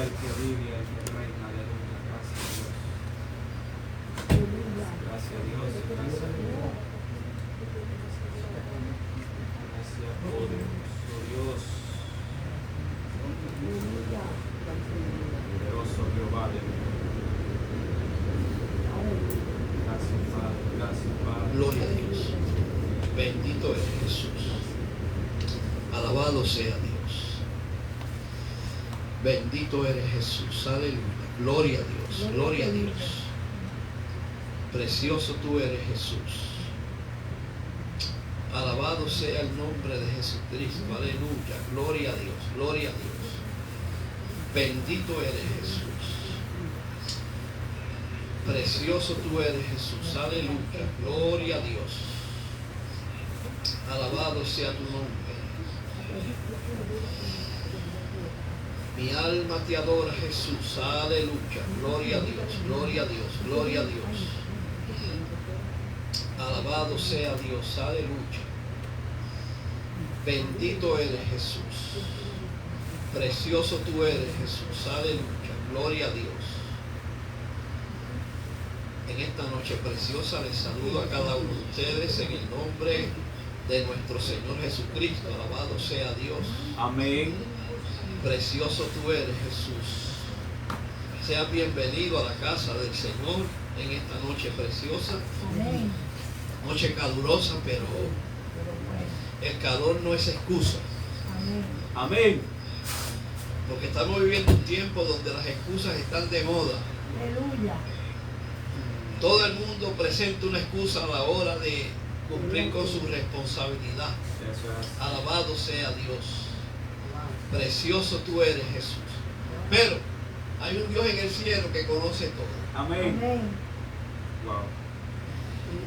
el que vive, el que reina, aleluya. Gracias a Dios. Gracias a Dios. Gracias a Dios. Gracias, poderoso Dios. Poderoso Jehová, aleluya. Gracias, Padre. Gracias, Padre. Gloria a Dios. Bendito es Jesús. Alabado sea Dios. Bendito eres Jesús. Aleluya. Gloria a Dios. Gloria a Dios. Precioso tú eres Jesús. Alabado sea el nombre de Jesucristo. Aleluya. Gloria a Dios. Gloria a Dios. Bendito eres Jesús. Precioso tú eres Jesús. Aleluya. Gloria a Dios. Alabado sea tu nombre. Mi alma te adora, Jesús. Aleluya. Gloria a Dios. Gloria a Dios. Gloria a Dios. Alabado sea Dios. Aleluya. Bendito eres Jesús. Precioso tú eres Jesús. Aleluya. Gloria a Dios. En esta noche preciosa les saludo a cada uno de ustedes en el nombre de nuestro Señor Jesucristo. Alabado sea Dios. Amén. Precioso tú eres Jesús. Sea bienvenido a la casa del Señor en esta noche preciosa. Amén. Noche calurosa, pero el calor no es excusa. Amén. Amén. Porque estamos viviendo un tiempo donde las excusas están de moda. Aleluya. Todo el mundo presenta una excusa a la hora de cumplir con su responsabilidad. Eso es. Alabado sea Dios. Precioso tú eres Jesús. Pero hay un Dios en el cielo que conoce todo. Amén. Amén. Wow.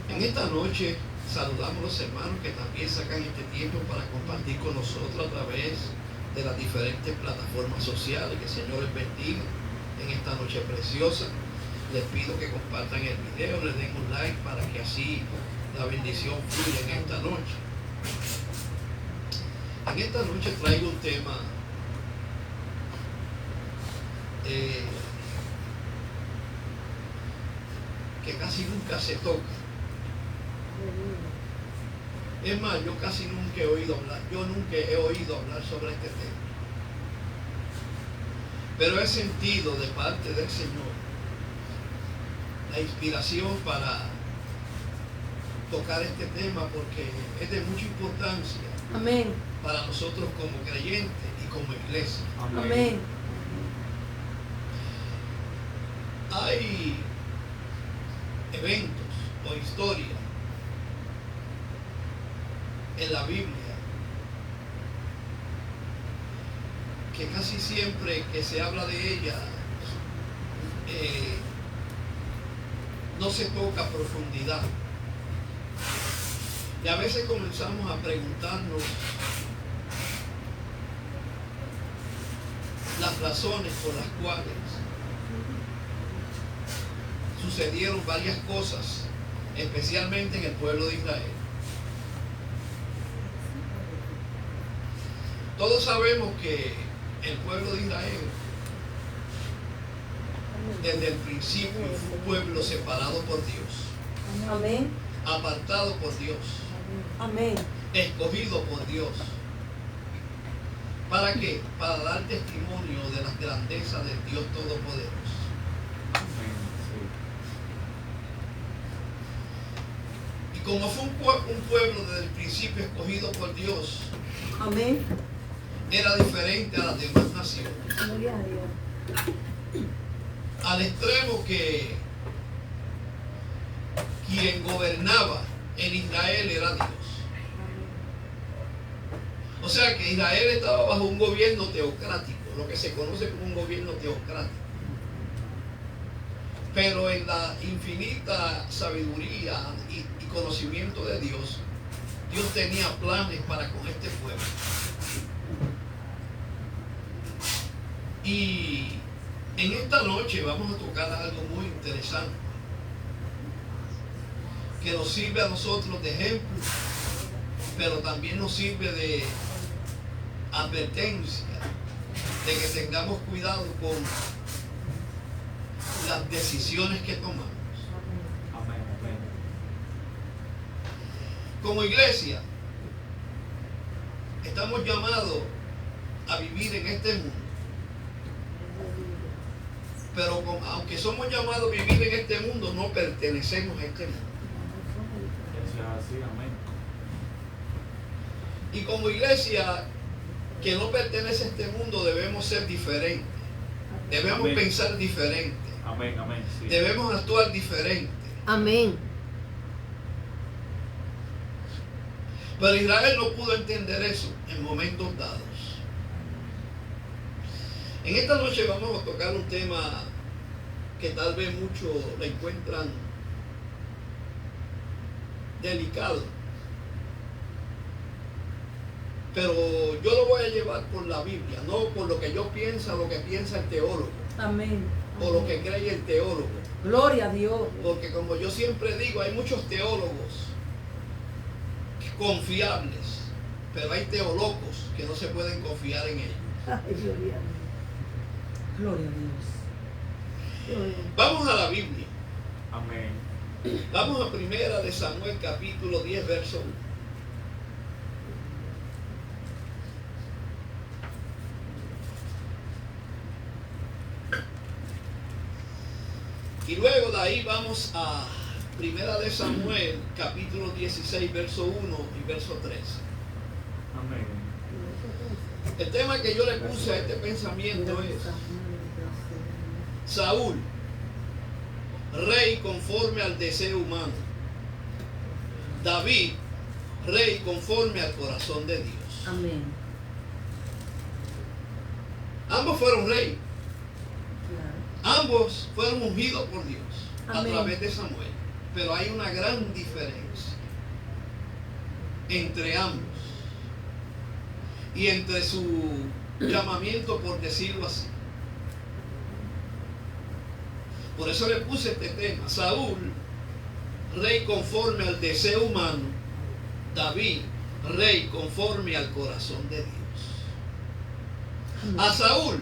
En esta noche saludamos a los hermanos que también sacan este tiempo para compartir con nosotros a través de las diferentes plataformas sociales. Que el Señor les bendiga en esta noche preciosa. Les pido que compartan el video, les den un like para que así la bendición fluya en esta noche. En esta noche traigo un tema que casi nunca se toca. Es más, yo casi nunca he oído hablar, sobre este tema. Pero he sentido de parte del Señor la inspiración para tocar este tema porque es de mucha importancia Amén. para nosotros como creyentes y como iglesia. Amén. Hay eventos o historias en la Biblia que casi siempre que se habla de ella no se toca a profundidad. Y a veces comenzamos a preguntarnos las razones por las cuales sucedieron varias cosas, especialmente en el pueblo de Israel. Todos sabemos que el pueblo de Israel desde el principio fue un pueblo separado por Dios, Amén. apartado por Dios, Amén. escogido por Dios. ¿Para qué? Para dar testimonio de las grandezas del Dios Todopoderoso. Amén. Y como fue un pueblo desde el principio escogido por Dios, Amén. era diferente a las demás naciones. Gloria a Dios. Al extremo que quien gobernaba en Israel era Dios. O sea que Israel estaba bajo un gobierno teocrático, lo que se conoce como un gobierno teocrático. Pero en la infinita sabiduría y conocimiento de Dios, Dios tenía planes para con este pueblo. Y en esta noche vamos a tocar algo muy interesante que nos sirve a nosotros de ejemplo, pero también nos sirve de advertencia de que tengamos cuidado con las decisiones que tomamos. Amén, amén. Como iglesia, estamos llamados a vivir en este mundo. Pero aunque somos llamados a vivir en este mundo, no pertenecemos a este mundo. Eso es así, amén. Y como iglesia que no pertenece a este mundo, debemos ser diferentes. Debemos Amén. pensar diferente. Amén, amén. Sí. Debemos actuar diferente. Amén. Pero Israel no pudo entender eso en momentos dados. En esta noche vamos a tocar un tema que tal vez muchos lo encuentran delicado. Pero yo lo voy a llevar por la Biblia, no por lo que yo pienso, lo que piensa el teólogo, Amén. o lo que cree el teólogo. Gloria a Dios. Porque como yo siempre digo, hay muchos teólogos confiables, pero hay teólogos que no se pueden confiar en ellos. Ay, gloria a Dios. Gloria a Dios. Gloria a Dios. Vamos a la Biblia. Amén. Vamos a Primera de Samuel capítulo 10, verso 1. Y luego de ahí vamos a Primera de Samuel capítulo 16, verso 1 y verso 3. Amén. El tema que yo le puse a este pensamiento es Saúl, rey conforme al deseo humano. David, rey conforme al corazón de Dios. Amén. Ambos fueron reyes. Claro. Ambos fueron ungidos por Dios a Amén. través de Samuel. Pero hay una gran diferencia entre ambos y entre su llamamiento, por decirlo así. Por eso le puse este tema. Saúl, rey conforme al deseo humano. David, rey conforme al corazón de Dios. A Saúl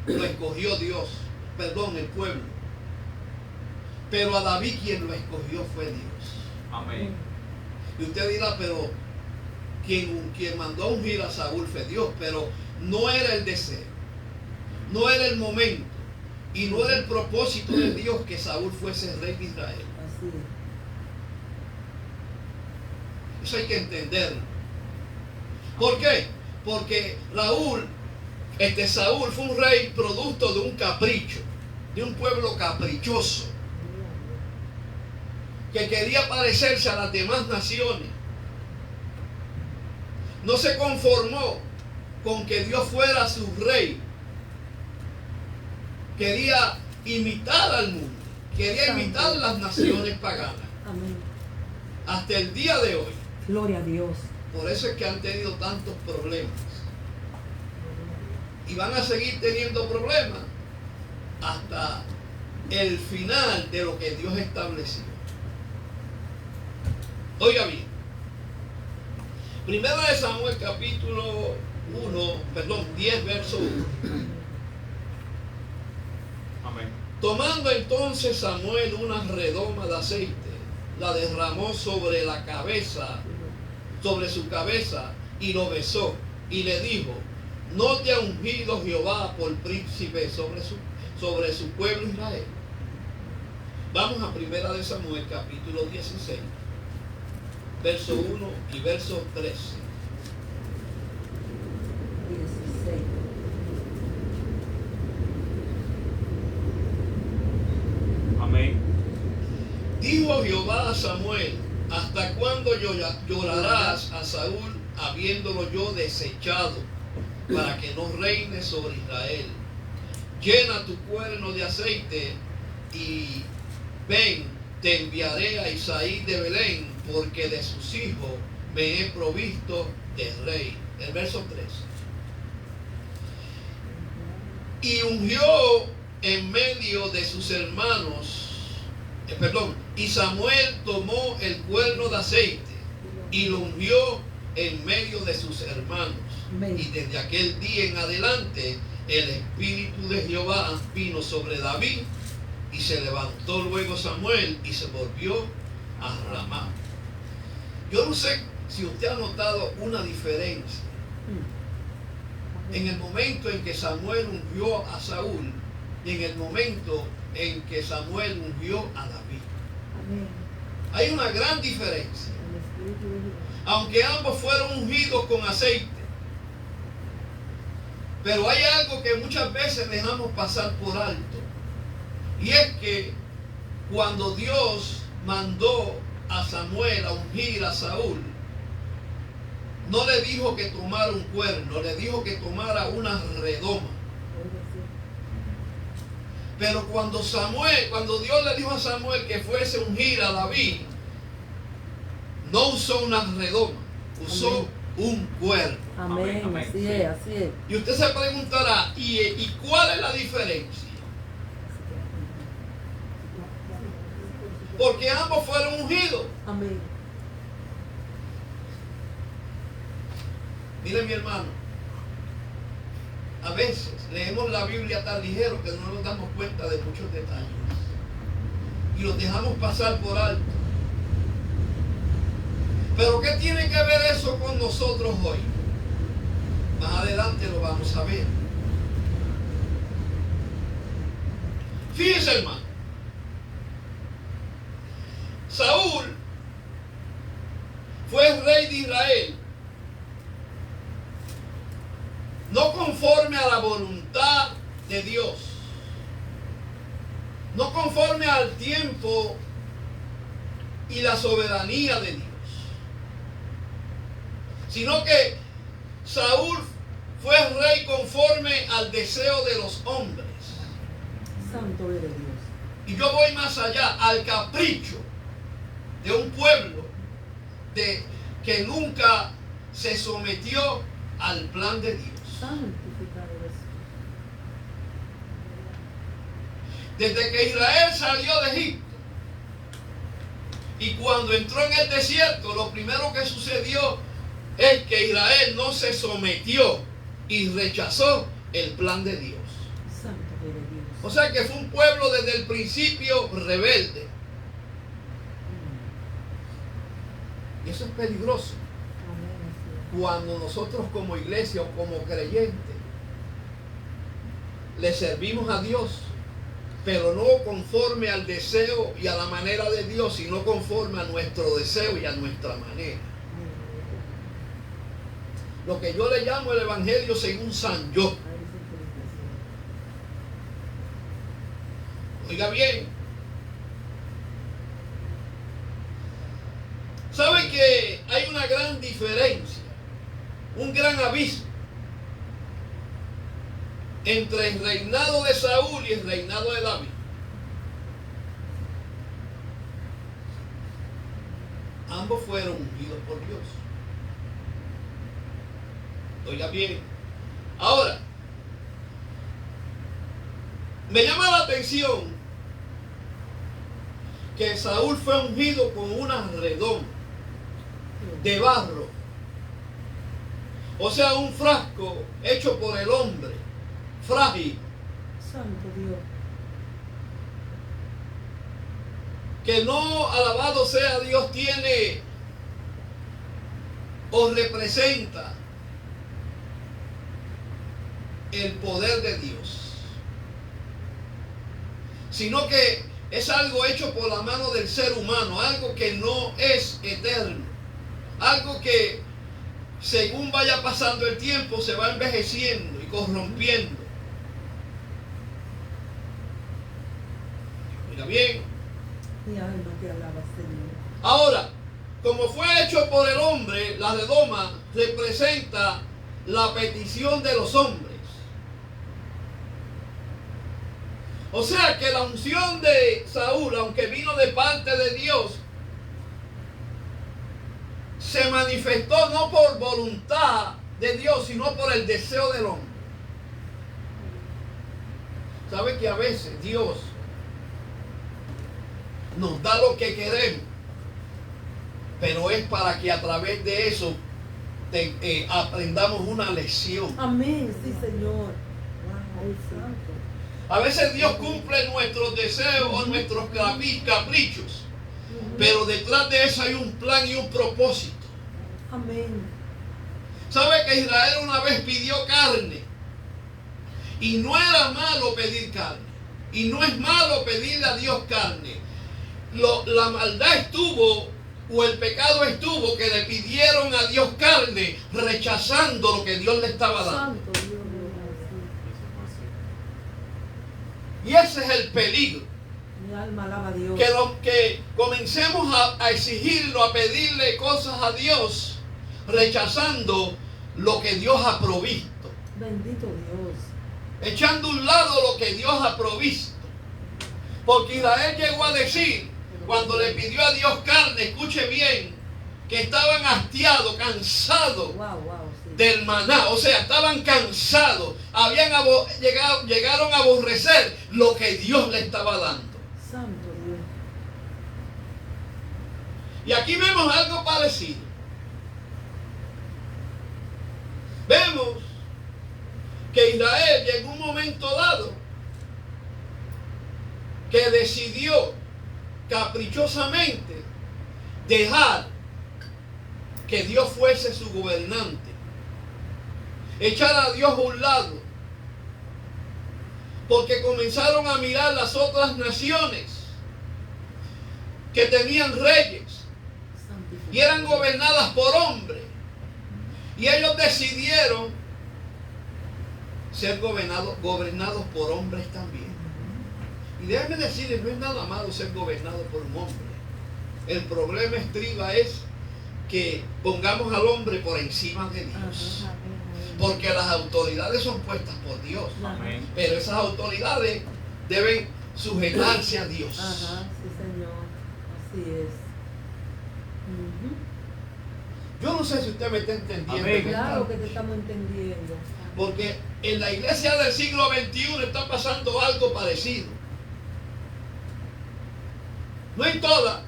lo escogió Dios, perdón, el pueblo. Pero a David quien lo escogió fue Dios. Amén. Y usted dirá, pero quien mandó a ungir a Saúl fue Dios, pero no era el deseo, no era el momento y no era el propósito de Dios que Saúl fuese rey de Israel. Así es. Eso hay que entenderlo. ¿Por qué? Porque Saúl fue un rey producto de un capricho, de un pueblo caprichoso, que quería parecerse a las demás naciones. No se conformó con que Dios fuera su rey. Quería imitar al mundo, quería imitar las naciones paganas. Amén. Hasta el día de hoy. Gloria a Dios. Por eso es que han tenido tantos problemas. Y van a seguir teniendo problemas hasta el final de lo que Dios estableció. Oiga bien. Primera de Samuel capítulo 10 verso 1. Amén. Tomando entonces Samuel una redoma de aceite, la derramó sobre su cabeza, y lo besó, y le dijo: ¿no te ha ungido Jehová por príncipe sobre su pueblo Israel? Vamos a Primera de Samuel capítulo 16, verso 1 y verso 13. 16. Amén. Dijo Jehová a Samuel: ¿hasta cuándo llorarás a Saúl, habiéndolo yo desechado, para que no reine sobre Israel? Llena tu cuerno de aceite y ven, te enviaré a Isaí de Belén, porque de sus hijos me he provisto de rey. El verso 3. Y ungió en medio de sus hermanos, y Samuel tomó el cuerno de aceite y lo ungió en medio de sus hermanos. Amén. Y desde aquel día en adelante, el Espíritu de Jehová vino sobre David y se levantó luego Samuel y se volvió a Ramá. Yo no sé si usted ha notado una diferencia en el momento en que Samuel ungió a Saúl y en el momento en que Samuel ungió a David. Amén. Hay una gran diferencia. El Espíritu de Jehová. Aunque ambos fueron ungidos con aceite. Pero hay algo que muchas veces dejamos pasar por alto. Y es que cuando Dios mandó a Samuel a ungir a Saúl, no le dijo que tomara un cuerno, le dijo que tomara una redoma. Pero cuando Dios le dijo a Samuel que fuese a ungir a David, no usó una redoma, usó un cuerno. Amén. Amén, amén. Así es, así es. Y usted se preguntará, ¿y cuál es la diferencia? Porque ambos fueron ungidos. Amén. Mire, mi hermano, a veces leemos la Biblia tan ligero que no nos damos cuenta de muchos detalles y los dejamos pasar por alto. Pero ¿qué tiene que ver eso con nosotros hoy? Más adelante lo vamos a ver. Fíjense, hermano, Saúl fue rey de Israel, no conforme a la voluntad de Dios, no conforme al tiempo y la soberanía de Dios, sino que Saúl fue rey conforme al deseo de los hombres. Santo eres Dios. Y yo voy más allá, al capricho de un pueblo que nunca se sometió al plan de Dios. Santificado eres. Desde que Israel salió de Egipto y cuando entró en el desierto, lo primero que sucedió es que Israel no se sometió y rechazó el plan de Dios. Santo eres Dios. O sea que fue un pueblo desde el principio rebelde. Y eso es peligroso Amén. Así cuando nosotros como iglesia o como creyentes le servimos a Dios, pero no conforme al deseo y a la manera de Dios, sino conforme a nuestro deseo y a nuestra manera. Lo que yo le llamo el Evangelio según San Yo. Oiga bien, ¿sabe que hay una gran diferencia, un gran abismo entre el reinado de Saúl y el reinado de David? Ambos fueron ungidos por Dios. Oiga bien, ahora, me llama la atención que Saúl fue ungido con una redoma de barro, o sea, un frasco hecho por el hombre, frágil, Santo Dios. que no, alabado sea Dios, tiene o representa el poder de Dios, sino que es algo hecho por la mano del ser humano, algo que no es eterno, algo que según vaya pasando el tiempo se va envejeciendo y corrompiendo. Mira bien. Mi alma te alaba, Señor. Ahora, como fue hecho por el hombre, la redoma representa la petición de los hombres. O sea que la unción de Saúl, aunque vino de parte de Dios, se manifestó no por voluntad de Dios, sino por el deseo del hombre. ¿Sabe que a veces Dios nos da lo que queremos, pero es para que a través de eso aprendamos una lección. Amén, sí, Señor. Wow, santo. A veces Dios cumple nuestros deseos o nuestros caprichos, pero detrás de eso hay un plan y un propósito. Amén. ¿Sabe que Israel una vez pidió carne? Y no era malo pedir carne. Y no es malo pedirle a Dios carne. La maldad estuvo, o el pecado estuvo, que le pidieron a Dios carne, rechazando lo que Dios le estaba dando. Santo Dios, Dios, Y ese es el peligro. mi alma alaba a Dios. Que comencemos a exigirlo, a pedirle cosas a Dios, rechazando lo que Dios ha provisto. Bendito Dios. Echando a un lado lo que Dios ha provisto. Porque Israel llegó a decir, cuando le pidió a Dios carne, escuche bien, que estaban hastiados, cansados Wow, sí. del maná. O sea, estaban cansados. Llegaron a aborrecer lo que Dios le estaba dando. Santo Dios. Y aquí vemos algo parecido. Vemos que Israel llegó un momento dado que decidió caprichosamente dejar que Dios fuese su gobernante, echar a Dios a un lado, porque comenzaron a mirar las otras naciones que tenían reyes y eran gobernadas por hombres, y ellos decidieron ser gobernados por hombres también. Y déjenme decirles, no es nada malo ser gobernado por un hombre. El problema estriba es que pongamos al hombre por encima de Dios. Porque las autoridades son puestas por Dios. Amén. Pero esas autoridades deben sujetarse a Dios. Ajá, sí, Señor. Así es. Yo no sé si usted me está entendiendo. Amén. Claro que te estamos entendiendo. Porque en la iglesia del siglo XXI está pasando algo parecido. No en todas,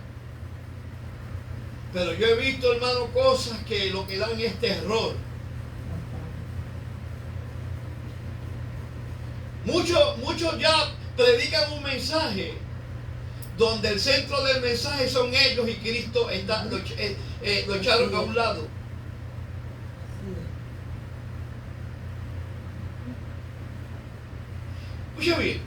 pero yo he visto, hermano, cosas que lo que dan es terror. Muchos ya predican un mensaje donde el centro del mensaje son ellos y Cristo lo echaron a un lado. Escuche bien.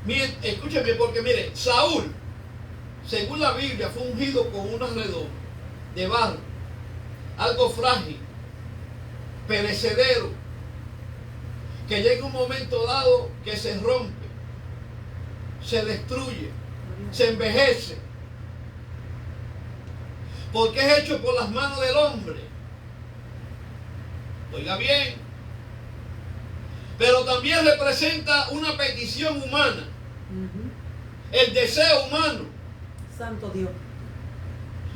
Miren, escuche bien, porque mire, Saúl, según la Biblia, fue ungido con una redoma de barro, algo frágil, perecedero, que llega un momento dado que se rompe, se destruye, se envejece, porque es hecho por las manos del hombre. Oiga bien, pero también representa una petición humana, el deseo humano, Santo Dios.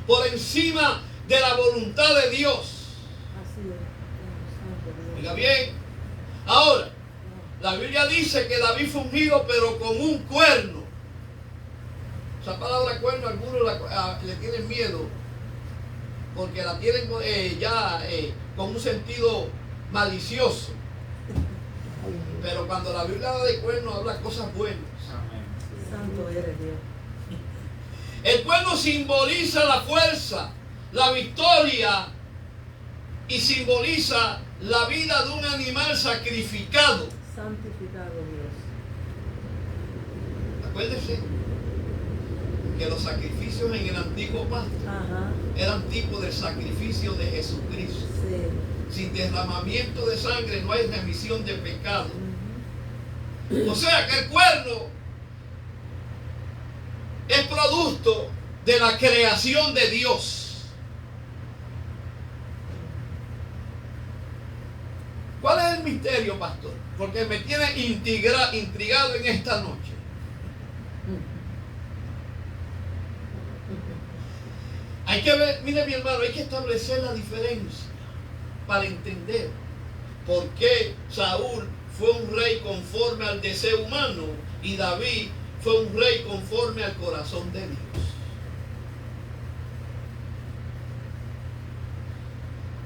por encima de la voluntad de Dios. Así es. Santo Dios. Oiga bien, ahora, la Biblia dice que David fue ungido pero con un cuerno. Esa palabra cuerno algunos le tienen miedo, porque la tienen con un sentido malicioso. Pero cuando la Biblia habla de cuerno, habla cosas buenas. Amén. Santo eres Dios. El cuerno simboliza la fuerza, la victoria, y simboliza la vida de un animal sacrificado. Santificado Dios. Acuérdense que los sacrificios en el antiguo pacto Ajá. eran tipo del sacrificio de Jesucristo. Sí. Sin derramamiento de sangre no hay remisión de pecado. O sea que el cuerno es producto de la creación de Dios. ¿Cuál es el misterio, pastor? Porque me tiene intrigado en esta noche. Hay que ver, mire mi hermano, hay que establecer la diferencia para entender por qué Saúl fue un rey conforme al deseo humano y David fue un rey conforme al corazón de Dios.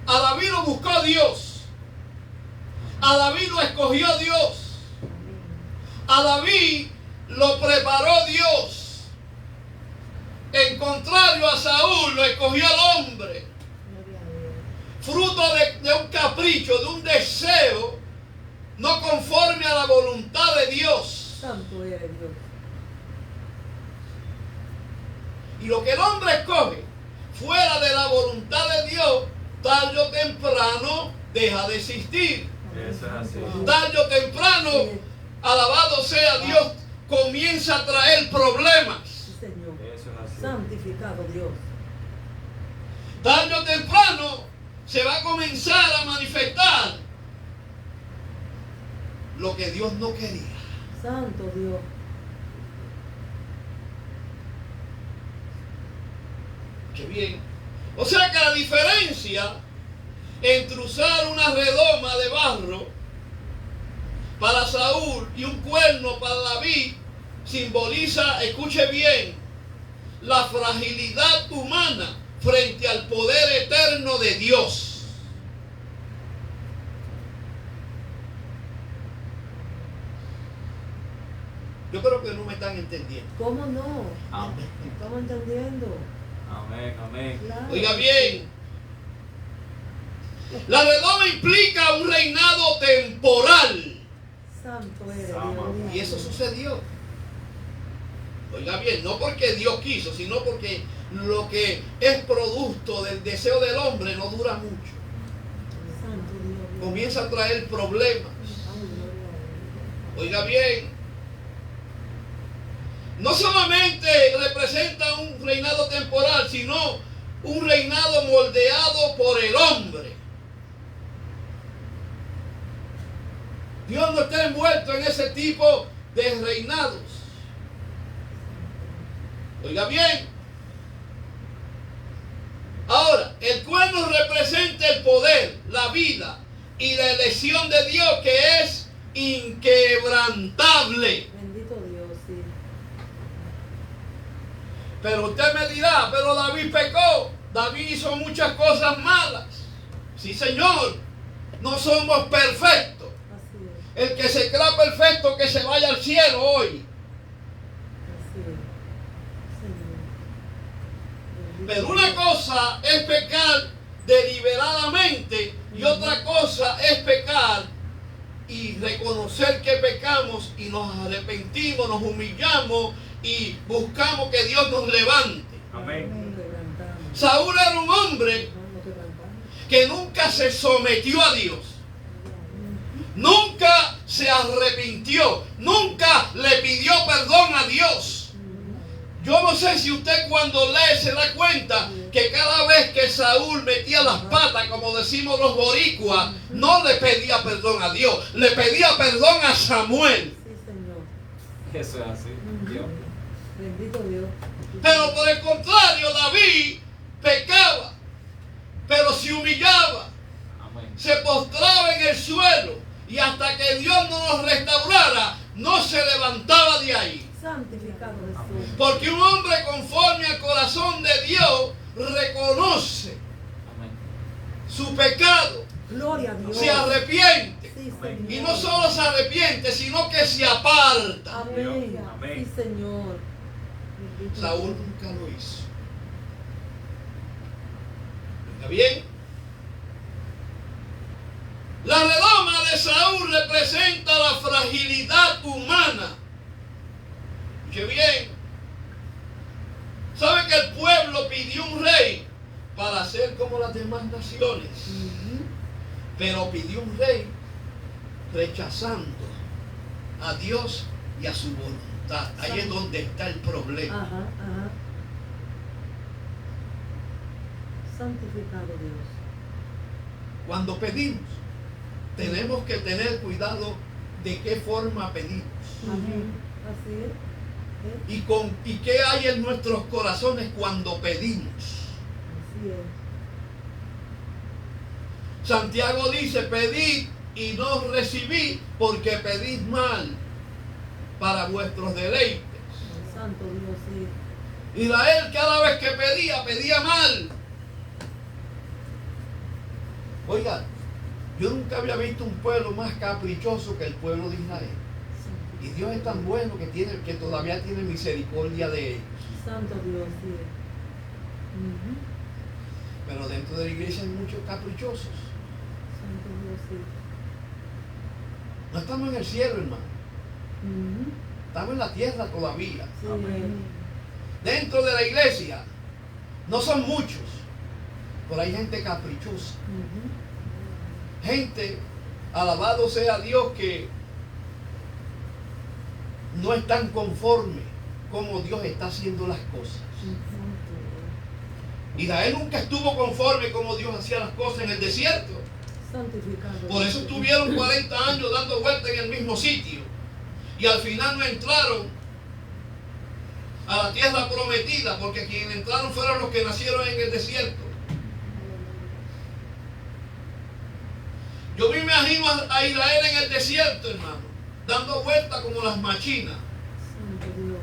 A David lo buscó Dios. A David lo escogió Dios. A David lo preparó Dios. En contrario a Saúl, lo escogió el hombre. Fruto de un capricho, de un deseo, no conforme a la voluntad de Dios. Santo eres Dios. Y lo que el hombre escoge fuera de la voluntad de Dios, tarde o temprano deja de existir. Eso es así. Tarde o temprano, alabado sea Dios, comienza a traer problemas. Sí, Señor. Eso es así. Santificado Dios. Tarde o temprano se va a comenzar a manifestar lo que Dios no quería. Santo Dios. Qué bien. O sea que la diferencia entre usar una redoma de barro para Saúl y un cuerno para David simboliza, escuche bien, la fragilidad humana frente al poder eterno de Dios. Yo creo que no me están entendiendo. ¿Cómo no? Amén. Estamos entendiendo. Amén, amén. Claro. Oiga bien, la redoma implica un reinado temporal. Santo eres Santo. Dios. Y eso sucedió. Oiga bien, no porque Dios quiso, sino porque lo que es producto del deseo del hombre no dura mucho. Santo Dios. Comienza a traer problemas. Oiga bien, no solamente representa un reinado temporal, sino un reinado moldeado por el hombre. Dios no está envuelto en ese tipo de reinados. Oiga bien. Ahora, el cuerno representa el poder, la vida y la elección de Dios, que es inquebrantable. Bendito Dios, sí. Pero usted me dirá, pero David pecó, David hizo muchas cosas malas. Sí, Señor, no somos perfectos. Así es. El que se crea perfecto, que se vaya al cielo hoy. Así es. Señor. Bendito Pero una Dios. cosa es pecar deliberadamente y otra cosa es pecar y reconocer que pecamos y nos arrepentimos, nos humillamos y buscamos que Dios nos levante. Amén. Nos quebrantamos. Saúl era un hombre Nos quebrantamos. que nunca se sometió a Dios, nunca se arrepintió, nunca le pidió perdón a Dios. Yo no sé si usted cuando lee se da cuenta que cada vez que Saúl metía las patas, como decimos los boricuas, no le pedía perdón a Dios, le pedía perdón a Samuel. Sí, Señor. Eso es así. Dios. Bendito Dios. Pero por el contrario, David pecaba, pero se humillaba, Amén. se postraba en el suelo y hasta que Dios no nos restaurara, no se levantaba de ahí. Santificado Jesús. Porque un hombre conforme al corazón de Dios reconoce Amén. su pecado, Gloria a Dios. se arrepiente. Sí, Amén. Y Señor. no solo se arrepiente, sino que se aparta. Amén. Amén. Sí, Señor. Bendito Saúl Dios. nunca lo hizo. ¿Está bien? La redoma de Saúl representa la fragilidad humana. Escuche bien. ¿Sabe que el pueblo pidió un rey para ser como las demás naciones? Ujú. Pero pidió un rey rechazando a Dios y a su voluntad. Ahí es donde está el problema. Ajá, ajá. Santificado Dios. Cuando pedimos, tenemos que tener cuidado de qué forma pedimos Amén. Así es. y qué hay en nuestros corazones cuando pedimos. Así es. Santiago dice, pedid y no recibid porque pedid mal para vuestros deleites. Santo Dios, sí. Israel cada vez que pedía mal. Oiga, yo nunca había visto un pueblo más caprichoso que el pueblo de Israel. Y Dios es tan bueno que todavía tiene misericordia de ellos. Santo Dios, sí. Ujú. Pero dentro de la iglesia hay muchos caprichosos. Santo Dios, sí. No estamos en el cielo, hermano. Ujú. Estamos en la tierra todavía. Sí. Amén. Dentro de la iglesia no son muchos, pero hay gente caprichosa. Ujú. Gente, alabado sea Dios, que no están conformes como Dios está haciendo las cosas. Santo Israel nunca estuvo conforme como Dios hacía las cosas en el desierto. Dios. Santificado. Por eso estuvieron 40 años dando vueltas en el mismo sitio. Y al final no entraron a la tierra prometida, porque quienes entraron fueron los que nacieron en el desierto. Yo me imagino a Israel en el desierto, hermano, dando vueltas como las machinas. Santo Dios.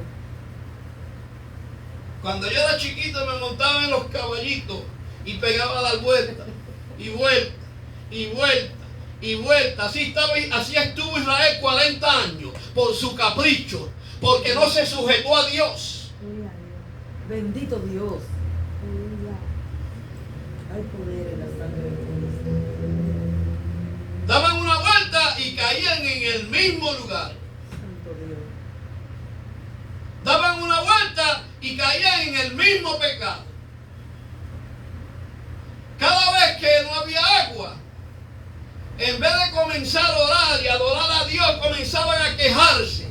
Cuando yo era chiquito me montaba en los caballitos y pegaba las vueltas y vueltas y vueltas y vueltas. Así estuvo Israel 40 años por su capricho, porque no se sujetó a Dios. Gloria a Dios. Bendito Dios. Hay poder en la sangre de Cristo. Daban una vuelta y caían en el mismo lugar. Santo Dios. Daban una vuelta y caían en el mismo pecado. Cada vez que no había agua, en vez de comenzar a orar y adorar a Dios, comenzaban a quejarse.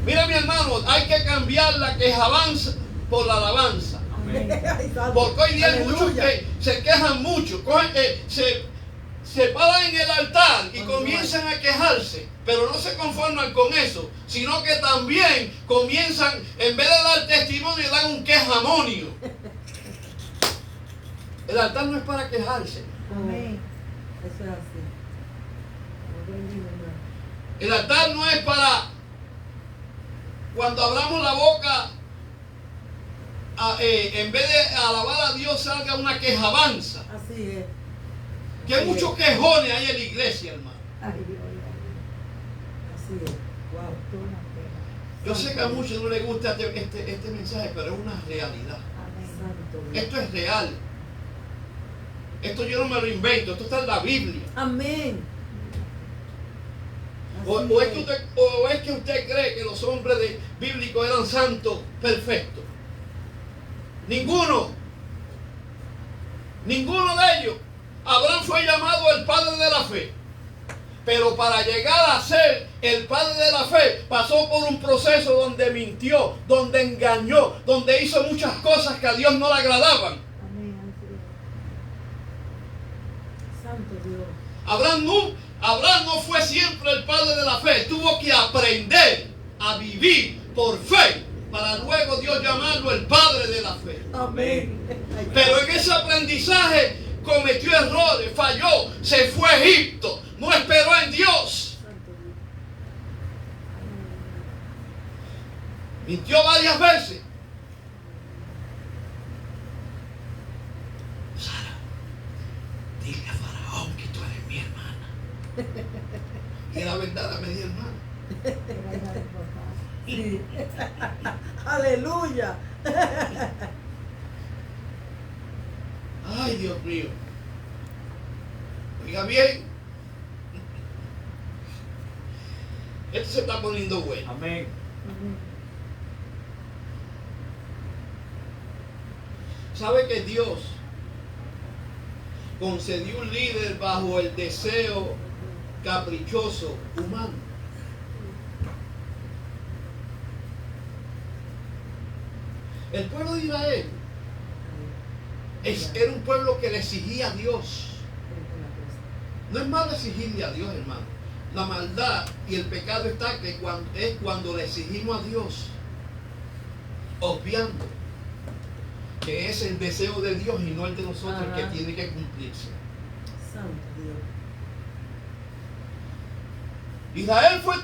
Mira, mi hermano, hay que cambiar la quejabanza por la alabanza. Amén. Ay, santo. Porque hoy día hay muchos Aleluya. que se quejan mucho, se paran en el altar y comienzan a quejarse, pero no se conforman con eso, sino que también comienzan, en vez de dar testimonio, dan un quejamonio. El altar no es para quejarse. Amén. Eso es así. Bendito, hermano. El altar no es para cuando abramos la boca, en vez de alabar a Dios, salga una quejabanza. Así es. Que hay muchos quejones ahí en la iglesia, hermano. Ay, Dios. Así es. Wow. Yo sé que a muchos no les gusta este mensaje, pero es una realidad. Santo Dios. Esto es real. Esto yo no me lo invento, esto está en la Biblia. Amén. O Así es que usted cree que los hombres bíblicos eran santos perfectos. Ninguno. Ninguno de ellos. Abraham fue llamado el padre de la fe. Pero para llegar a ser el padre de la fe, pasó por un proceso donde mintió, donde engañó, donde hizo muchas cosas que a Dios no le agradaban. Amén. Así es. Santo Dios. Abraham no fue siempre el padre de la fe. Tuvo que aprender a vivir por fe para luego Dios llamarlo el padre de la fe. Amén. Pero en ese aprendizaje cometió errores, falló, se fue a Egipto, no esperó en Dios. Santo Dios. Mintió varias veces. Sara, dile a Faraón que tú eres mi hermana. Y la verdad, la media hermana. Sí. Aleluya. Ay, Dios mío. Oiga bien. Esto se está poniendo bueno. Amén. ¿Sabe que Dios concedió un líder bajo el deseo caprichoso humano? El pueblo de Israel era un pueblo que le exigía a Dios. No es malo exigirle a Dios, hermano. La maldad y el pecado está que es cuando le exigimos a Dios, obviando que es el deseo de Dios y no el de nosotros el que tiene que cumplirse. Santo Dios. Israel fue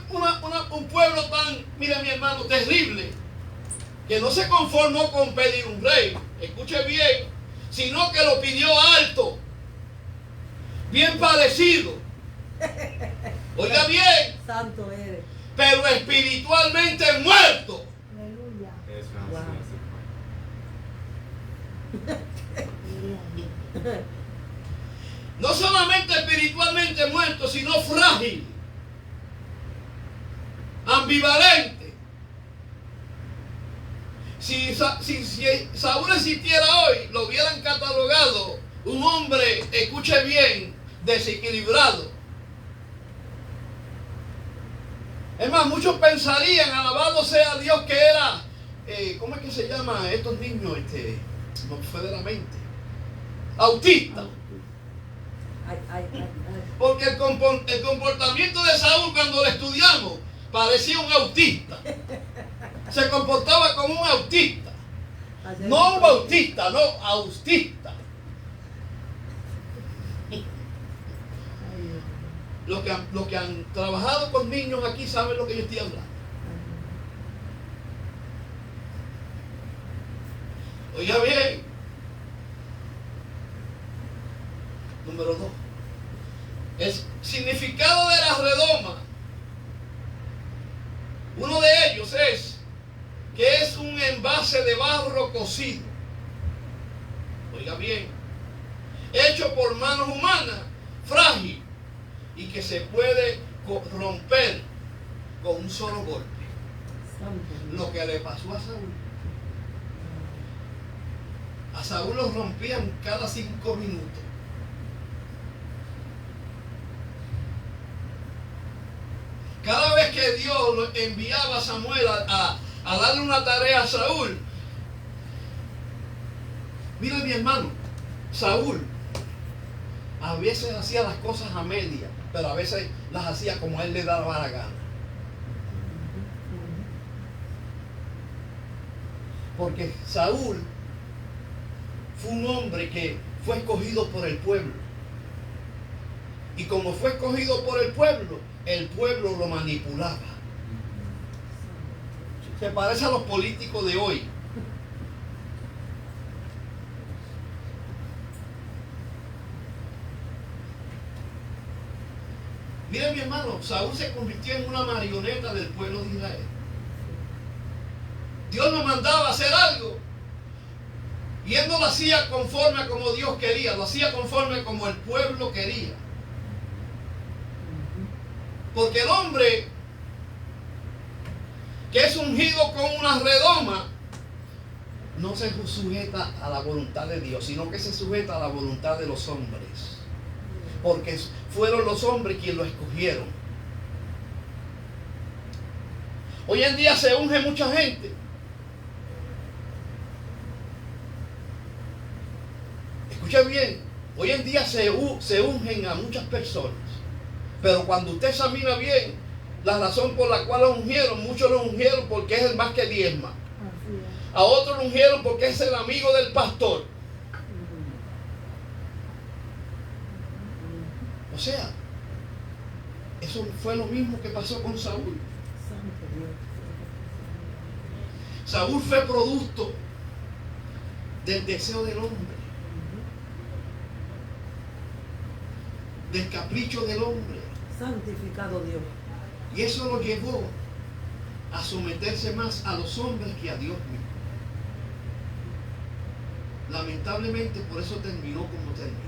un pueblo tan, mire mi hermano, terrible, que no se conformó con pedir un rey, escuche bien, sino que lo pidió alto, bien parecido, oiga bien, Santo eres. pero espiritualmente muerto. Aleluya. Eso es Wow. así, así. No solamente espiritualmente muerto, sino frágil, ambivalente. Si Saúl existiera hoy, lo hubieran catalogado un hombre, escuche bien, desequilibrado. Es más, muchos pensarían, alabado sea Dios, que era, ¿cómo es que se llama estos niños? No fue de la mente. Autista. Porque el comportamiento de Saúl, cuando lo estudiamos, parecía un autista. Se comportaba como un autista. No un bautista, no, autista. Los que han trabajado con niños aquí saben lo que yo estoy hablando. Oiga bien. Número 2. El significado de la redoma. Uno de ellos es que es un envase de barro cocido. Oiga bien. Hecho por manos humanas, frágil y que se puede romper con un solo golpe. Lo que le pasó a Saúl. A Saúl lo rompían cada 5 minutos. Cada vez que Dios enviaba a Samuel a darle una tarea a Saúl, mira mi hermano, Saúl a veces hacía las cosas a media, pero a veces las hacía como a él le daba la gana. Porque Saúl fue un hombre que fue escogido por el pueblo. Y como fue escogido por el pueblo lo manipulaba. Se parece a los políticos de hoy. Miren mi hermano, Saúl se convirtió en una marioneta del pueblo de Israel. Dios nos mandaba a hacer algo y él no lo hacía conforme a como Dios quería, lo hacía conforme como el pueblo quería. Porque el hombre que es ungido con una redoma no se sujeta a la voluntad de Dios, sino que se sujeta a la voluntad de los hombres. Porque fueron los hombres quienes lo escogieron. Hoy en día se unge mucha gente. Escucha bien, hoy en día se ungen a muchas personas. Pero cuando usted examina bien la razón por la cual lo ungieron, muchos lo ungieron porque es el más que diezma. A otros lo ungieron porque es el amigo del pastor. O sea, eso fue lo mismo que pasó con Saúl. Saúl fue producto del deseo del hombre, del capricho del hombre. Santificado Dios. Y eso lo llevó a someterse más a los hombres que a Dios mismo. Lamentablemente por eso terminó como terminó.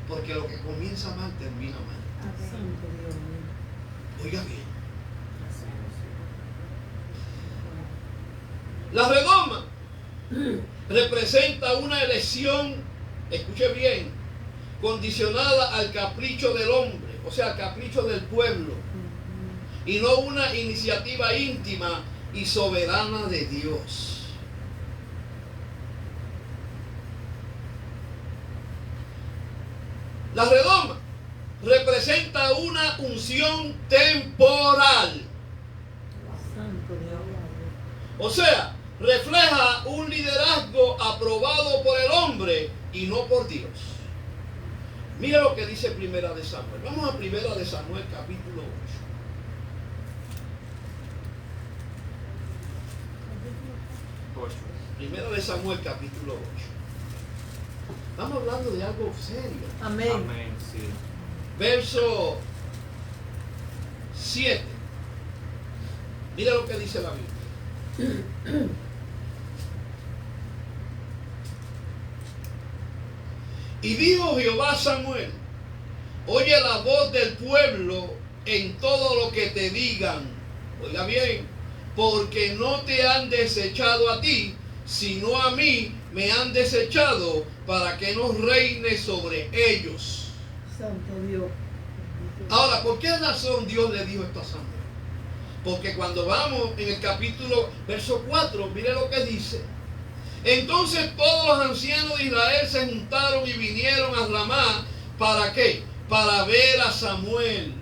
Porque lo que comienza mal termina mal. Santo Dios mío. Oiga bien. La redoma representa una elección, escuche bien, condicionada al capricho del hombre, o sea, al capricho del pueblo, y no una iniciativa íntima y soberana de Dios. La redoma representa una unción temporal. Santo Dios. O sea, refleja un liderazgo aprobado por el hombre y no por Dios. Mira lo que dice Primera de Samuel. Vamos a Primera de Samuel, capítulo 8. Ocho. Primera de Samuel, capítulo 8. Estamos hablando de algo serio. Amén. Amén, sí. Verso 7. Mira lo que dice la Biblia. Y dijo Jehová a Samuel: oye la voz del pueblo en todo lo que te digan. Oiga bien, porque no te han desechado a ti, sino a mí me han desechado para que no reine sobre ellos. Santo Dios. Ahora, ¿por qué razón Dios le dijo esto a Samuel? Porque cuando vamos en el capítulo, verso 4, mire lo que dice. Entonces todos los ancianos de Israel se juntaron y vinieron a Ramá. ¿Para qué? Para ver a Samuel.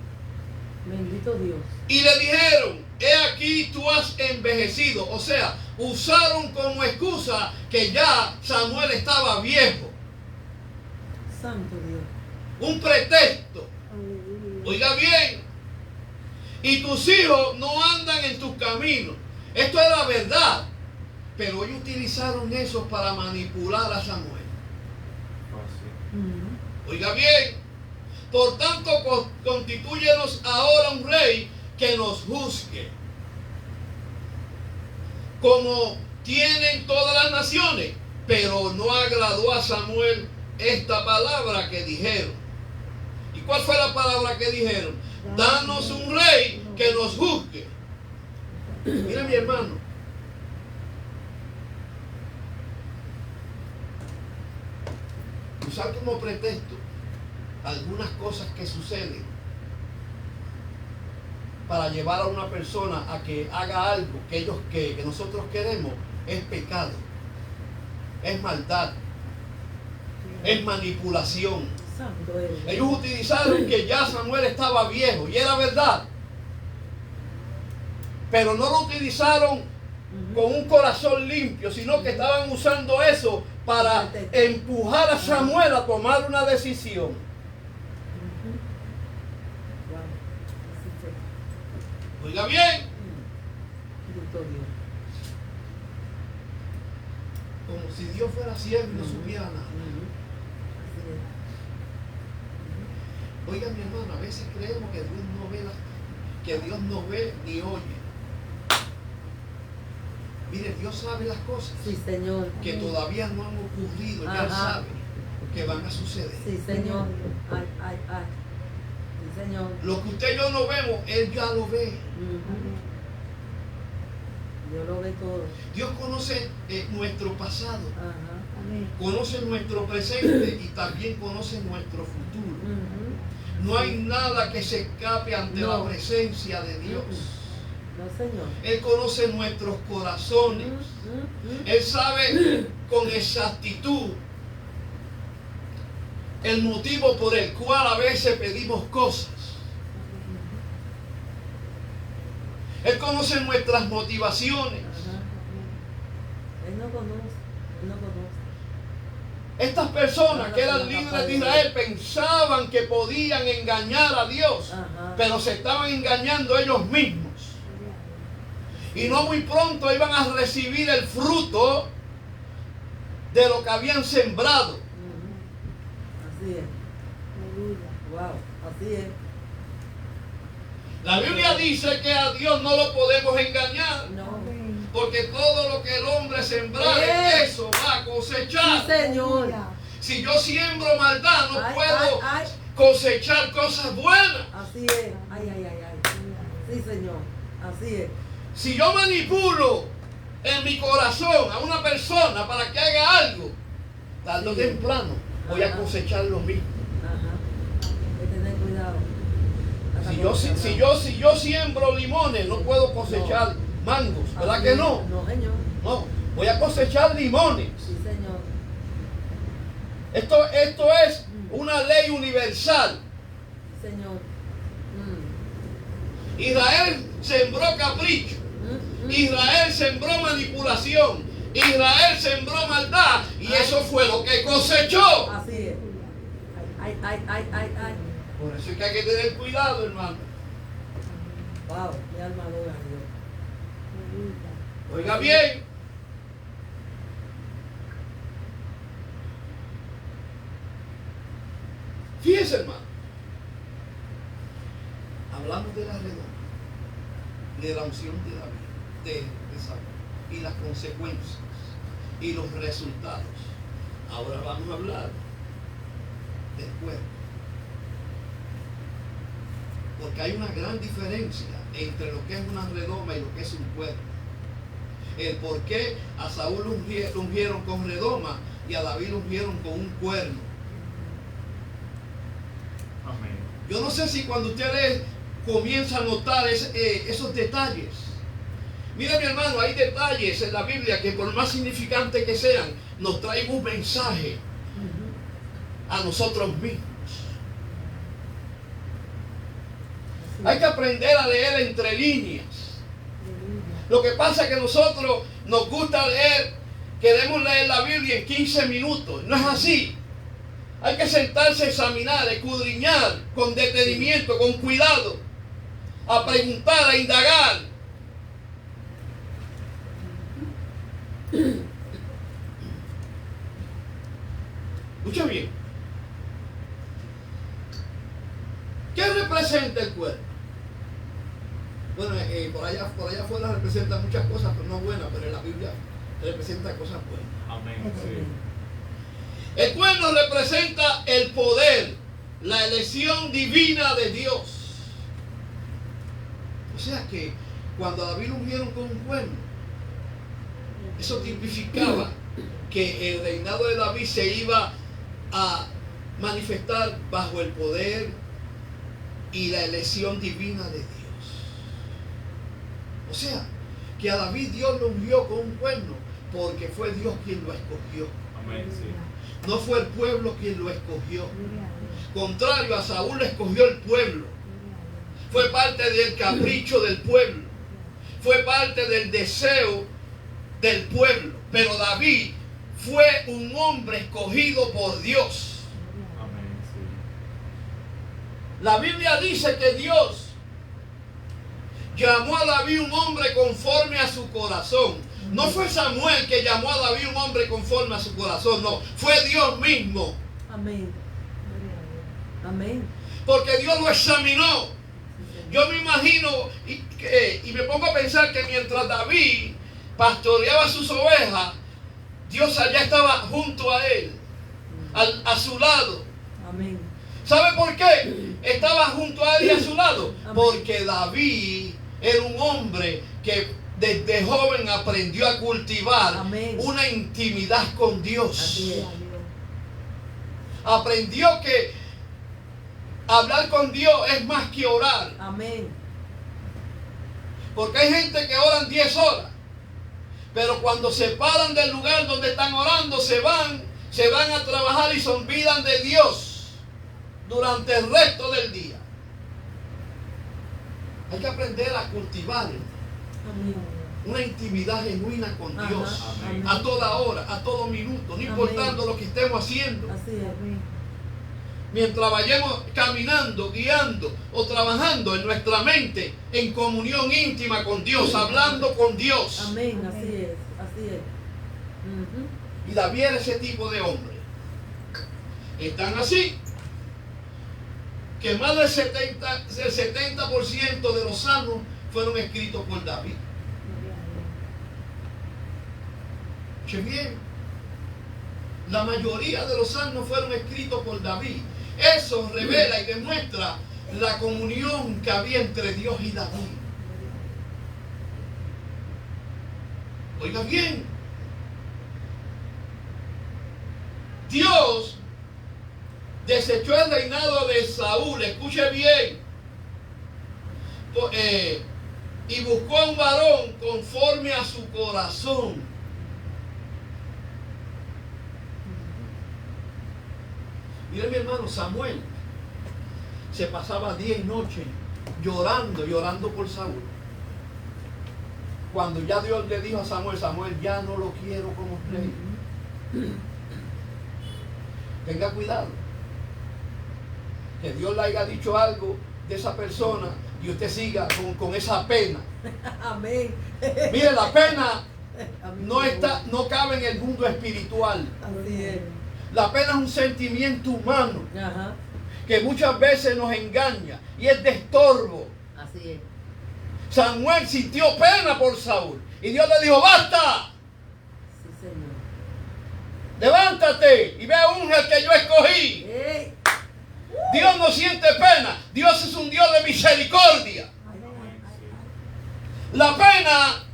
Bendito Dios. Y le dijeron: he aquí tú has envejecido. O sea, usaron como excusa que ya Samuel estaba viejo. Santo Dios. Un pretexto. Oiga bien. Y tus hijos no andan en tus caminos. Esto es la verdad. Pero ellos utilizaron eso para manipular a Samuel. Oiga bien. Por tanto, constitúyenos ahora un rey que nos juzgue, como tienen todas las naciones. Pero no agradó a Samuel esta palabra que dijeron. ¿Y cuál fue la palabra que dijeron? Danos un rey que nos juzgue. Mira, mi hermano, usar como pretexto algunas cosas que suceden para llevar a una persona a que haga algo que nosotros queremos es pecado, es maldad, es manipulación. Santo Dios. Ellos utilizaron que ya Samuel estaba viejo y era verdad, pero no lo utilizaron con un corazón limpio, sino que estaban usando eso para empujar a Samuel a tomar una decisión. Wow. Así fue. Oiga bien, Bendito Dios. como si Dios fuera ciego y no supiera nada. Así es. Oiga, mi hermano, a veces creemos que Dios no ve que Dios no ve ni oye. Mire, Dios sabe las cosas Sí, Señor. que todavía no han ocurrido. Ya Él Ajá. sabe que van a suceder. Sí, Señor. Ay, ay, ay. Sí, Señor. Lo que usted y yo no vemos, Él ya lo ve. Dios lo ve todo. Dios conoce nuestro pasado, Ajá. conoce nuestro presente y también conoce nuestro futuro. No hay nada que se escape ante No. la presencia de Dios. No, Señor. Él conoce nuestros corazones. Él sabe con exactitud el motivo por el cual a veces pedimos cosas. Él conoce nuestras motivaciones. Ajá. Él no conoce. Él no conoce. Estas personas que eran líderes de Israel pensaban que podían engañar a Dios, Ajá. pero se estaban engañando ellos mismos. Y no muy pronto iban a recibir el fruto de lo que habían sembrado. Así es. Wow. Así es. La Biblia dice que a Dios no lo podemos engañar, No. porque todo lo que el hombre sembrare, eso va a Sí, cosechar. Señor. Si yo siembro maldad, no Ay, puedo ay, ay. cosechar cosas buenas. Así es. Ay, ay, ay, ay. Sí, Señor. Así es. Si yo manipulo en mi corazón a una persona para que haga algo, tarde o Sí. temprano voy a Ajá. cosechar lo mismo. Ajá. Hay que tener cuidado. Si yo siembro limones, no puedo cosechar mangos, ¿verdad Así que es. no? No, Señor. No, voy a cosechar limones. Sí, Señor. Esto es una ley universal. Sí, Señor. Israel sembró capricho. Israel sembró manipulación. Israel sembró maldad. Y eso fue lo que cosechó. Así es. Ay, Ay, ay, ay, ay, ay. Por eso es que hay que tener cuidado, hermano. Wow, mi alma adora a Dios. Oiga bien. Fíjese, hermano. Hablamos de la redoma, de la unción de David, de Saúl, y las consecuencias y los resultados. Ahora vamos a hablar del cuerpo. Porque hay una gran diferencia entre lo que es una redoma y lo que es un cuerno. El por qué a Saúl lo ungieron con redoma y a David lo ungieron con un cuerno. Amén. Yo no sé si cuando ustedes comienzan a notar esos detalles. Mira, mi hermano, hay detalles en la Biblia que por más significantes que sean, nos traen un mensaje a nosotros mismos. Hay que aprender a leer entre líneas. Lo que pasa es que nosotros nos gusta leer, queremos leer la Biblia en 15 minutos. No es así. Hay que sentarse a examinar, a escudriñar con detenimiento, con cuidado, a preguntar, a indagar. Escucha bien. ¿Qué representa el cuerpo? Bueno, por allá afuera representa muchas cosas, pero no buenas, pero en la Biblia representa cosas buenas. Amén. Sí. El cuerno representa el poder, la elección divina de Dios. O sea que cuando a David lo ungieron con un cuerno, eso tipificaba que el reinado de David se iba a manifestar bajo el poder y la elección divina de Dios. O sea, que a David Dios lo ungió con un cuerno porque fue Dios quien lo escogió. Amén. Sí. No fue el pueblo quien lo escogió. Contrario, a Saúl lo escogió el pueblo. Fue parte del capricho del pueblo. Fue parte del deseo del pueblo. Pero David fue un hombre escogido por Dios. Amén. Sí. La Biblia dice que Dios llamó a David un hombre conforme a su corazón. No fue Samuel que llamó a David un hombre conforme a su corazón, no. Fue Dios mismo. Amén. Amén. Porque Dios lo examinó. Yo me imagino y me pongo a pensar que mientras David pastoreaba sus ovejas, Dios allá estaba junto a él, a su lado. Amén. ¿Sabe por qué estaba junto a él y a su lado? Porque David era un hombre que desde joven aprendió a cultivar Amén. una intimidad con Dios. Así es. Aprendió que hablar con Dios es más que orar. Amén. Porque hay gente que oran 10 horas, pero cuando se paran del lugar donde están orando, se van a trabajar y se olvidan de Dios durante el resto del día. Hay que aprender a cultivar Amén. una intimidad genuina con Ajá. Dios. Amén. A toda hora, a todo minuto, no importando lo que estemos haciendo. Así es. Mientras vayamos caminando, guiando o trabajando en nuestra mente, en comunión íntima con Dios, hablando con Dios. Amén. Así es. Así es. Y David era ese tipo de hombre. Están así que más del 70% de los salmos fueron escritos por David. Escuchen bien. La mayoría de los salmos fueron escritos por David. Eso revela y demuestra la comunión que había entre Dios y David. Oiga bien. Dios desechó el reinado de Saúl, escuche bien, y buscó a un varón conforme a su corazón. Mire, mi hermano, Samuel se pasaba día y noche llorando por Saúl. Cuando ya Dios le dijo a Samuel, ya no lo quiero como rey. Tenga cuidado. que Dios le haya dicho algo de esa persona y usted siga con esa pena. Amén. Mire, la pena Amén. no cabe en el mundo espiritual. Así es. La pena es un sentimiento humano Ajá. que muchas veces nos engaña y es de estorbo. Así es. Samuel sintió pena por Saúl y Dios le dijo: ¡basta! Sí, Señor. Levántate y ve a unge al que yo escogí. ¡Ey! Dios no siente pena. Dios es un Dios de misericordia. La pena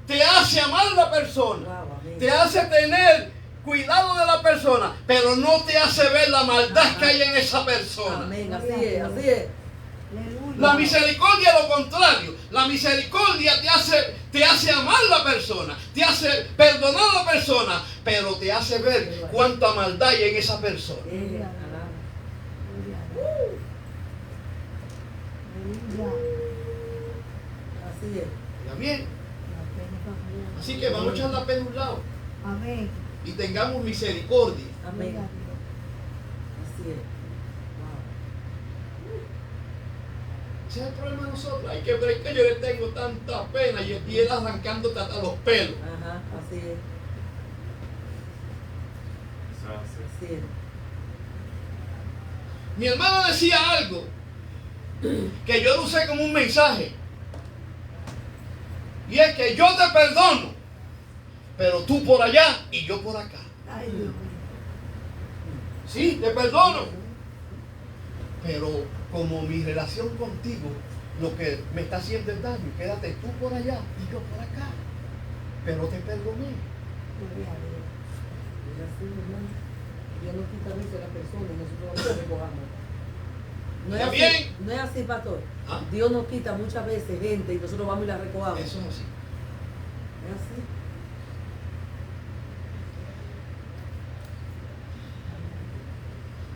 te hace amar a la persona, Wow, amén. te hace tener cuidado de la persona, pero no te hace ver la maldad que hay en esa persona. Amén. Así es. Así es. La misericordia es lo contrario. La misericordia te hace amar a la persona, te hace perdonar a la persona, pero te hace ver cuánta maldad hay en esa persona. Así es. ¿Está bien? Así que vamos a echar la pena a un lado Amén. y tengamos misericordia. Amén. Así es. Ese es el problema de nosotros. Hay que ver que yo le tengo tanta pena y él arrancándote hasta los pelos. Ajá. Así es. Así es. Mi hermano decía algo que yo lo usé como un mensaje. Y es que yo te perdono, pero tú por allá y yo por acá. Ay, Dios mío. Sí, te perdono. Pero como mi relación contigo, lo que me está haciendo es daño, quédate tú por allá y yo por acá. Pero te perdoné. Gloria a Dios. Es así, hermano. Dios no quita mucho a la persona y nosotros vamos a recogamos. No es ¿Está así, bien? no es así, pastor. ¿Ah? Dios nos quita muchas veces gente y nosotros vamos y la recogamos. Eso es así. Es así.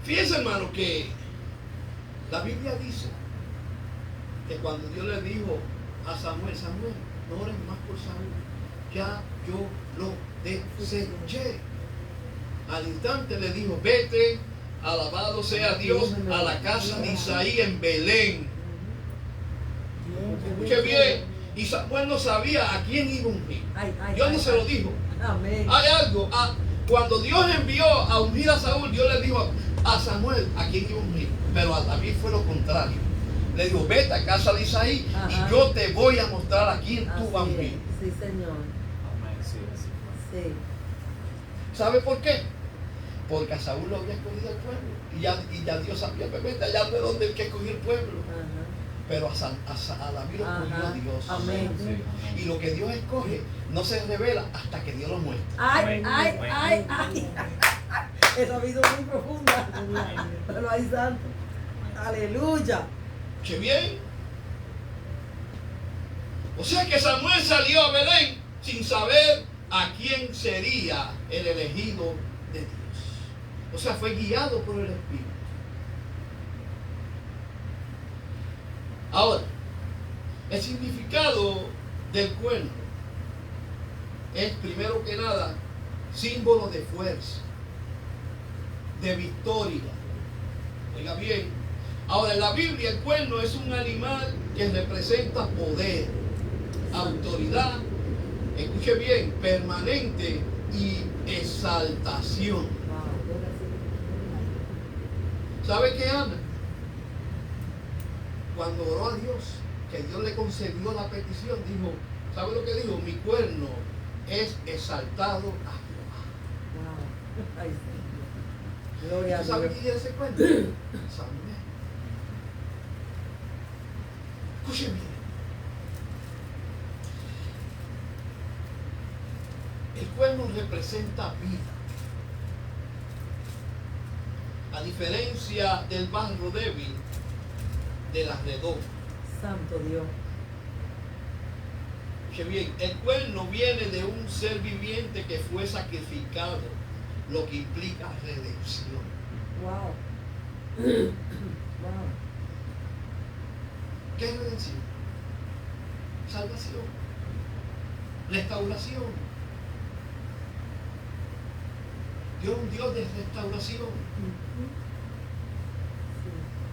Fíjense, hermano, que la Biblia dice que cuando Dios le dijo a Samuel: Samuel, no ores más por Saúl, ya yo lo deseché. Al instante le dijo: vete, alabado sea Dios, a la casa de Isaí en Belén. Escuche bien, y Samuel no sabía a quién iba a ungir. Dios no se lo dijo. Amén. Hay algo, cuando Dios envió a ungir a Saúl, Dios le dijo a Samuel a quién iba a ungir, pero a David fue lo contrario. Le dijo: vete a casa de Isaí. Ajá. Y yo te voy a mostrar a quién tú vas a Así es. ungir. Sí, Señor. Amén, sí, así fue. Sí. ¿Sabe por qué? Porque a Saúl lo había escogido el pueblo. Y ya Dios sabía, vete allá de donde el que escogió el pueblo. Ajá. Pero a David lo escogió Ajá. Dios. Amén. Sí, amén. Y lo que Dios escoge no se revela hasta que Dios lo muestra. Ay, Amén. ay, Amén. ay, ay. Esa vida muy profunda. Pero hay santo. Aleluya. ¿Escuche bien? O sea que Samuel salió a Belén sin saber a quién sería el elegido de Dios. O sea, fue guiado por el Espíritu. Ahora, el significado del cuerno es, primero que nada, símbolo de fuerza, de victoria. Oiga bien, ahora en la Biblia el cuerno es un animal que representa poder, autoridad, escuche bien, permanente y exaltación. ¿Sabe qué, Ana? Cuando oró a Dios, que Dios le concedió la petición, dijo, ¿sabe lo que dijo? Mi cuerno es exaltado a Jehová. Wow. Ay, sí. Gloria a ¿Tú sabes Dios. quién es ese cuerno? Samuel. Escuchen bien. El cuerno representa vida. A diferencia del barro débil de la redoma. Santo Dios. Escuche bien, el cuerno viene de un ser viviente que fue sacrificado, lo que implica redención. Wow. Wow. ¿Qué es redención? Salvación, restauración. Dios es un Dios de restauración.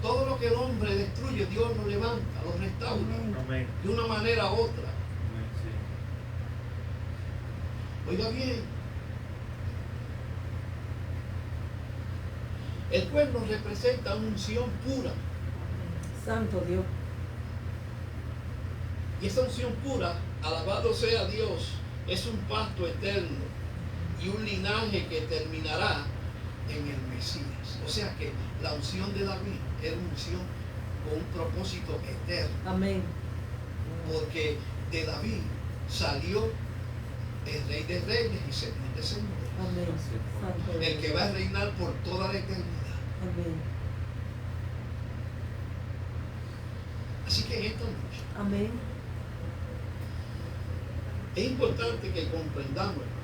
Todo lo que el hombre destruye, Dios lo levanta, lo restaura Amén. de una manera u otra. Amén, sí. Oiga bien, el cuerno representa una unción pura. Santo Dios. Y esa unción pura, alabado sea Dios, es un pacto eterno y un linaje que terminará en el Mesías. O sea que la unción de David era una unción con un propósito eterno, Amén. porque de David salió el Rey de Reyes y Señor de Señores, Amén. Santo Dios. el que va a reinar por toda la eternidad. Amén. Así que en esta noche Amén. es importante que comprendamos, hermano,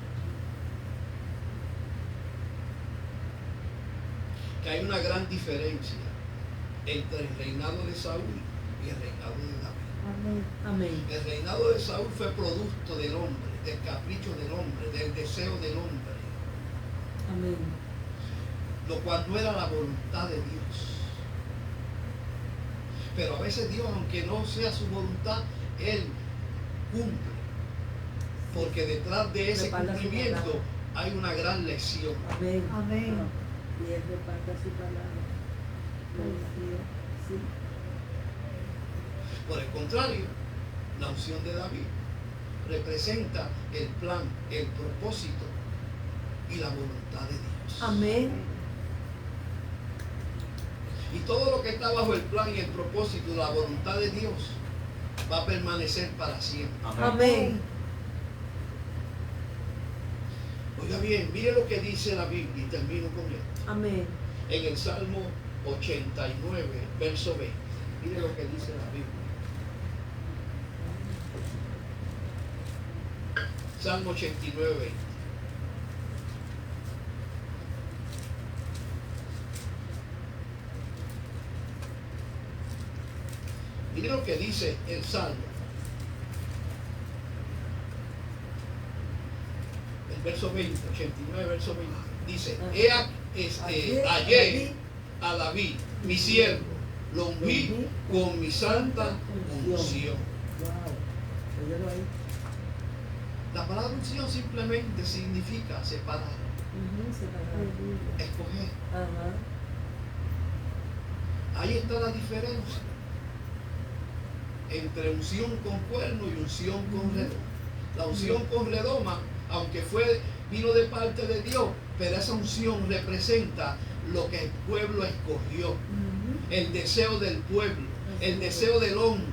que hay una gran diferencia entre el reinado de Saúl y el reinado de David. Amén. Amén. El reinado de Saúl fue producto del hombre, del capricho del hombre, del deseo del hombre, Amén. lo cual no era la voluntad de Dios. Pero a veces Dios, aunque no sea su voluntad, Él cumple, porque detrás de ese Respalda su cumplimiento palabra. hay una gran lección. Amén. Amén. Y Él reparta su palabra. Sí. Por el contrario, la unción de David representa el plan, el propósito y la voluntad de Dios. Amén. Y todo lo que está bajo el plan y el propósito y la voluntad de Dios va a permanecer para siempre. Amén. Oiga bien, mire lo que dice la Biblia y termino con esto. Amén. En el Salmo 89, verso 20. Mire lo que dice la Biblia. Salmo 89, 20. Mire lo que dice el Salmo. El verso 20, 89, verso 20. Dice, hallé a David, mi siervo, lo ungí con mi santa unción. Wow. Óyelo ahí. La palabra unción simplemente significa separar, Separado. escoger. Ajá. Ahí está la diferencia entre unción con cuerno y unción con redoma. La unción con redoma, aunque vino de parte de Dios, pero esa unción representa lo que el pueblo escogió, el deseo del pueblo, el deseo del hombre.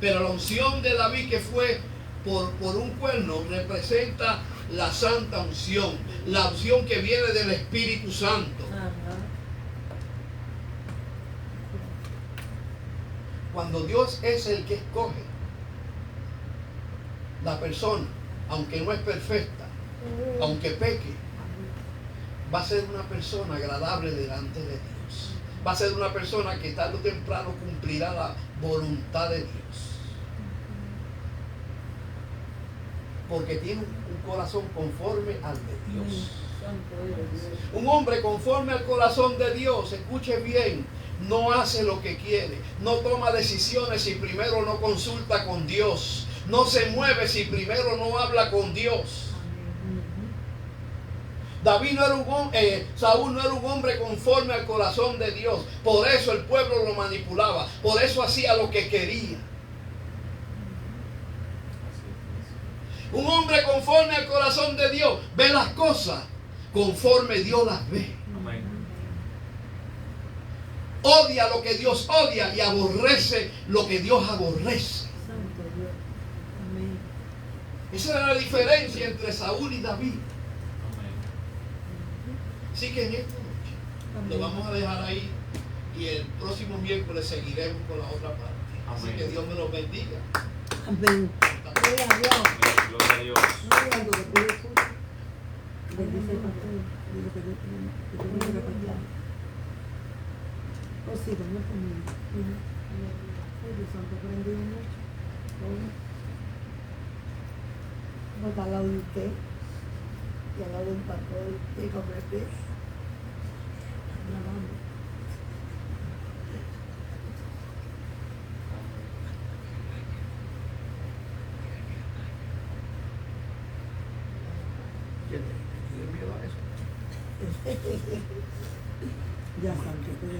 Pero la unción de David, que fue por un cuerno, representa la santa unción, la unción que viene del Espíritu Santo. Ajá. Cuando Dios es el que escoge, la persona, aunque no es perfecta, aunque peque, va a ser una persona agradable delante de Dios. Va a ser una persona que tarde o temprano cumplirá la voluntad de Dios. Porque tiene un corazón conforme al de Dios. Santo eres Dios. Un hombre conforme al corazón de Dios, escuche bien, no hace lo que quiere, no toma decisiones si primero no consulta con Dios, no se mueve si primero no habla con Dios. Saúl no era un hombre conforme al corazón de Dios, por eso el pueblo lo manipulaba, por eso hacía lo que quería. Un hombre conforme al corazón de Dios ve las cosas conforme Dios las ve. Amén. Odia lo que Dios odia y aborrece lo que Dios aborrece. Santo Dios. Amén. Esa era la diferencia entre Saúl y David. Amén. Así que en esta noche lo vamos a dejar ahí y el próximo miércoles seguiremos con la otra parte. Así Amén. que Dios me los bendiga. Amén. Gloria a Dios. Gloria a Dios. No hay algo que puede ser. Bendice el pastor. Dile que Dios te bendiga, pastor. Oh, sí, vamos conmigo. Ay, Dios santo, prendido mucho. No está al lado de usted. Y al lado del pastor. Y con el pez. Grabando. que le miedo a eso. Ya, Santo, pero